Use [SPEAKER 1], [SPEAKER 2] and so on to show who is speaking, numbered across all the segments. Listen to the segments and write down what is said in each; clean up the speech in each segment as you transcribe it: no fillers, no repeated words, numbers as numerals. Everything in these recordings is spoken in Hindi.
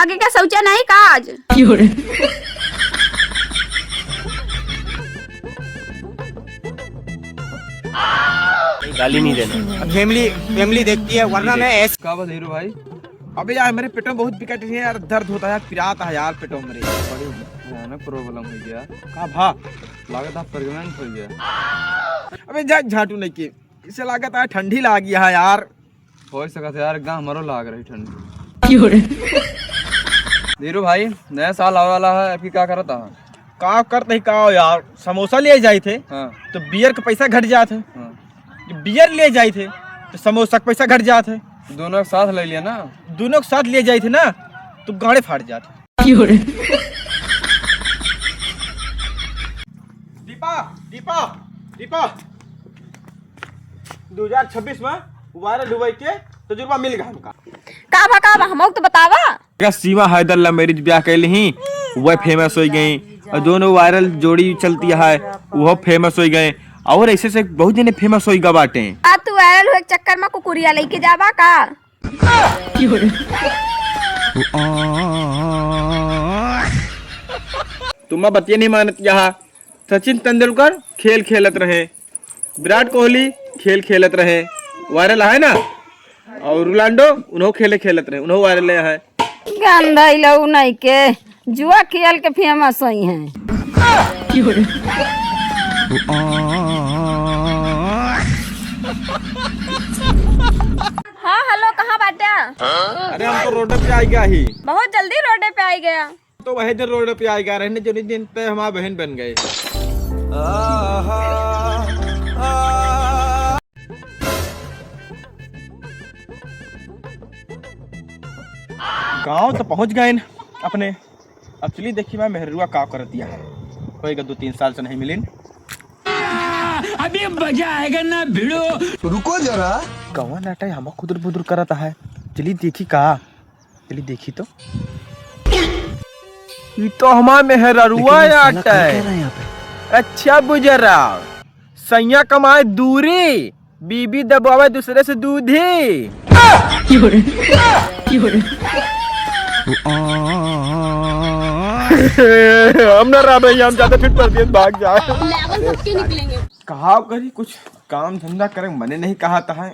[SPEAKER 1] ठगे का सोचा नहीं का आज।
[SPEAKER 2] गाली नहीं देना।
[SPEAKER 3] फैमिली फैमिली देखती है वरना मैं ऐसे
[SPEAKER 4] का बस हीरो भाई।
[SPEAKER 3] अबे यार मेरे पेटों में बहुत विकट है यार, दर्द होता है यार, पिराता है यार पेटों में मेरे।
[SPEAKER 4] बड़ी भयानक प्रॉब्लम हो गया।
[SPEAKER 3] का भा
[SPEAKER 4] लागत आप प्रेग्नेंट हो गया।
[SPEAKER 3] अबे जा झाटू नहीं की, इसे लागत है ठंडी लाग गया है यार।
[SPEAKER 4] हो सका था यार, गाँव हमारो लाग रही ठंडी। हीरो भाई नया साल आने वाला है, अभी क्या करता है?
[SPEAKER 3] का कर नहीं का यार, समोसा ले जाए थे
[SPEAKER 4] हाँ
[SPEAKER 3] तो बियर का पैसा घट जाते,
[SPEAKER 4] हाँ,
[SPEAKER 3] बियर ले जाए थे तो समोसा का पैसा घट जाते,
[SPEAKER 4] दोनों एक साथ ले लिया ना।
[SPEAKER 3] दोनों के साथ ले जाए थे ना तो गाड़े फाट जाते। दीपा दीपा दीपा 2026 में वायरल दुबई के तजुर्बा मिल गया हमका।
[SPEAKER 1] का हम तो बतावा।
[SPEAKER 3] सीमा हैदर ला मेरी ब्याह कैली ही, वह फेमस हो गई और दोनों वायरल जोड़ी चलती है वो फेमस हो गए, और ऐसे से बहुत जने फेमस हो गए बाटे।
[SPEAKER 1] आ तू वायरल हुए के चक्कर में कुकुरिया लेके जावा का।
[SPEAKER 3] तुम बतिया नहीं मानत यहाँ। सचिन तेंदुलकर खेल खेलत रहे, विराट कोहली खेल खेलत रहे, वायरल है ना, और रोनाल्डो उन्हों खेले खेलत रहे, उन्हों वायरल है।
[SPEAKER 1] गंदा लऊ नहीं के जुआ खेल के फेमस हुई हैं। हाँ हेलो, कहाँ बाटा?
[SPEAKER 3] अरे हम तो रोड पे आ गया ही,
[SPEAKER 1] बहुत जल्दी रोडे पे आ गया।
[SPEAKER 3] तो वही दिन रोड पे आ गया रहने जो दिन पे हमारा बहन बन गए। गांव तो पहुंच गए अपने। अब चलिए देखिए मैं मेहरुआ का कर दिया है, होएगा 2-3 साल से नहीं मिलिन।
[SPEAKER 2] अभी मजा आएगा ना भिड़ो।
[SPEAKER 5] रुको जरा,
[SPEAKER 3] कौन नाटा हम खुदर बुदर करता है। चलिए देखी का, चलिए देखी तो ये तो हमारा मेहरुआ आटा है। अच्छा बुजरा, सैया कमाए दूरी, बीबी दबावे दूसरे से दूधी। हम ना रहा भैया, हम ज्यादा फिट पर भाग जाए। कहा करी कुछ काम धंधा करे, मने नहीं कहा था है।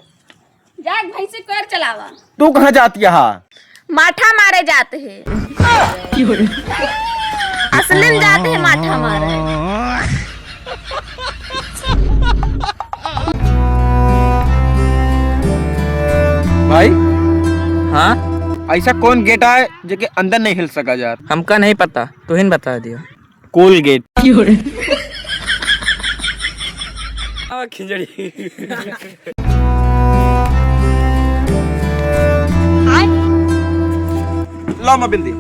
[SPEAKER 1] जा भाई से कर चलावा।
[SPEAKER 3] तू कहाँ जाती है?
[SPEAKER 1] माठा मारे जाते हैं, असलन जाते हैं माठा मारे।
[SPEAKER 3] भाई
[SPEAKER 2] हाँ
[SPEAKER 3] ऐसा कौन गेट है जो कि अंदर नहीं हिल सका यार?
[SPEAKER 2] हमका नहीं पता, तो ही बता दिया।
[SPEAKER 3] कोल गेट।
[SPEAKER 2] खिचड़ी
[SPEAKER 3] ला बिंदी।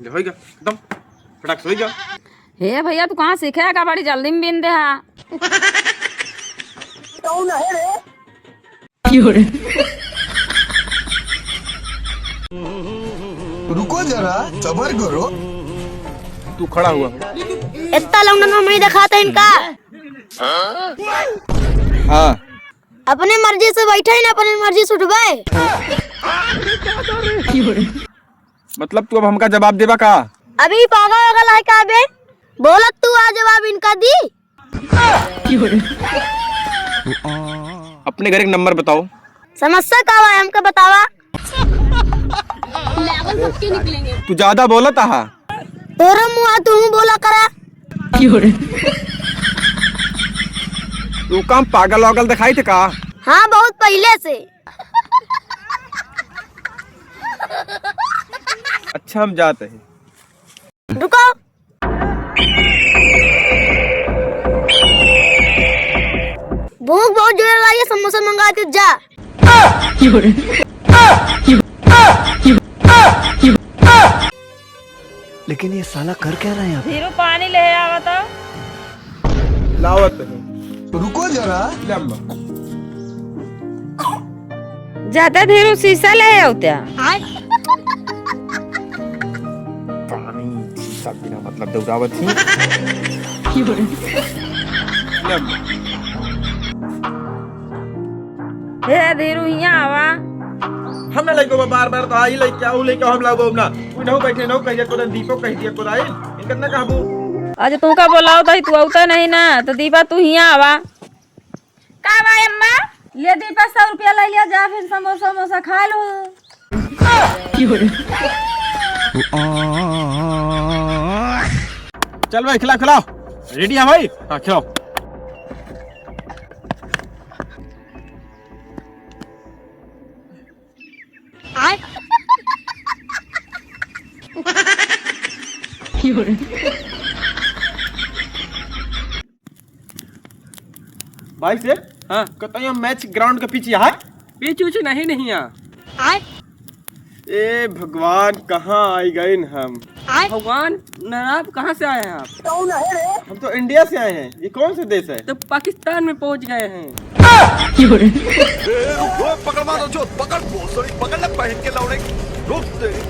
[SPEAKER 3] होएगा एकदम फटाक से होएगा।
[SPEAKER 1] हे भैया तू कहाँ सीखेगा, बड़ी जल्दी में बिन दे।
[SPEAKER 5] रुको जरा, सबर करो।
[SPEAKER 3] तू खड़ा हुआ।
[SPEAKER 6] इतना लौंडा नहीं दिखाता इनका।
[SPEAKER 3] हाँ
[SPEAKER 6] अपने मर्जी से बैठे ही ना, अपनी मर्जी से उठवाए।
[SPEAKER 3] मतलब तू अब हमका जवाब देबा का?
[SPEAKER 6] अभी पागल वगल है का बे? बोलत तू आ जवाब इनका दी।
[SPEAKER 3] अपने घर एक नंबर बताओ।
[SPEAKER 6] समस्या का है हमको बतावा।
[SPEAKER 3] तू ज्यादा बोला था।
[SPEAKER 6] तोरा मुँह तू बोला करा।
[SPEAKER 3] तू काम पागल वागल दिखाई थे का?
[SPEAKER 6] हाँ बहुत पहले से।
[SPEAKER 3] अच्छा हम जाते हैं।
[SPEAKER 6] रुको, भूख बहुत जोर लगी है, समोसा मंगाते जा।
[SPEAKER 5] लेकिन ये साला कर क्या रहा है यहाँ
[SPEAKER 1] धीरू पानी ले आवा तो।
[SPEAKER 3] लावत
[SPEAKER 5] पे? रुको जरा,
[SPEAKER 1] जाता धीरू शीशा ले आओ।
[SPEAKER 3] पानी सब बिना मतलब दौड़ावत ही।
[SPEAKER 1] हे धीरू यहाँ आवा।
[SPEAKER 3] हम ना लइको बार बार तो आई लइका उ लइका हम लागो ना उनहु बैठे न कहिए को दीपो कह दिया को आई इनका ना कहबू
[SPEAKER 1] आज तू का बोलाओ तो तू औता नहीं ना तो दीपा तू यहाँ आवा। का भाई अम्मा ले दीपा 100 रुपया ले लिया जा फिर समोसा समोसा खा लो।
[SPEAKER 3] चल भाई खिलाओ खिलाओ रेडी है भाई हाँ खिलाओ। भाई से
[SPEAKER 2] हाँ
[SPEAKER 3] कतई मैच ग्राउंड के पीछे है
[SPEAKER 2] पीछे उछ नहीं यहाँ।
[SPEAKER 3] ए भगवान कहाँ आई गए हम
[SPEAKER 2] भगवान नाराज कहाँ से आए हैं आप?
[SPEAKER 3] हम तो इंडिया से आए हैं। ये कौन सा देश है?
[SPEAKER 2] तो पाकिस्तान में पहुंच गए हैं।
[SPEAKER 5] पकड़ मारो जो पकड़ पकड़ ले पहन के लौड़े रुक तेरी